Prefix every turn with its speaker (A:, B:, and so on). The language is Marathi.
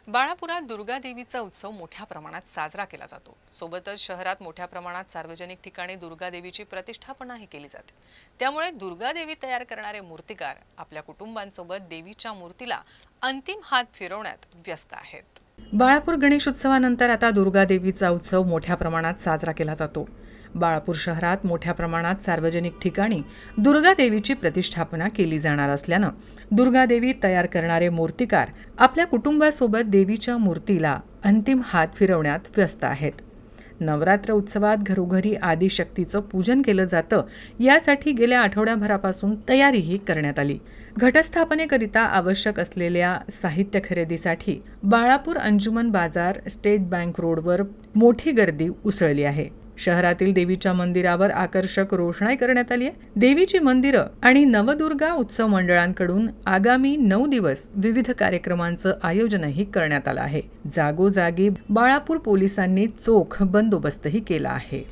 A: बाळापुरात दुर्गा देवीचा उत्सव मोठ्या प्रमाणात साजरा केला जातो। सोबतच शहरात मोठ्या प्रमाणात सार्वजनिक ठिकाणी दुर्गा देवीची प्रतिष्ठापनाही केली जाते। त्यामुळे दुर्गा देवी तयार करणारे मूर्तिकार आपल्या कुटुंबांसोबत देवीच्या मूर्तीला अंतिम हात फिरवण्यात व्यस्त आहेत।
B: बाळापूर गणेशोत्सवानंतर आता दुर्गा देवीचा उत्सव मोठ्या प्रमाणात साजरा केला जातो। बाळापूर शहरात मोठ्या प्रमाणात सार्वजनिक ठिकाणी दुर्गा देवीची प्रतिष्ठापना केली जाणार असल्यानं दुर्गा देवी तयार करणारे मूर्तिकार आपल्या कुटुंबासोबत देवीच्या मूर्तीला अंतिम हात फिरवण्यात व्यस्त आहेत। नवरात्र उत्सवात घरोघरी आदिशक्तीचं पूजन केलं जातं, यासाठी गेल्या आठवड्याभरापासून तयारीही करण्यात आली। घटस्थापनेकरिता आवश्यक असलेल्या साहित्य खरेदीसाठी बाळापूर अंजुमन बाजार स्टेट बँक रोडवर मोठी गर्दी उसळली आहे। शहरातील देवीच्या मंदिरावर आकर्षक रोषणाई करण्यात आली आहे। देवीची मंदिरं आणि नवदुर्गा उत्सव मंडळांकडून आगामी 9 दिवस विविध कार्यक्रमांचं आयोजनही करण्यात आलं आहे। जागोजागी बाळापूर पोलिसांनी चोख बंदोबस्तही केला आहे।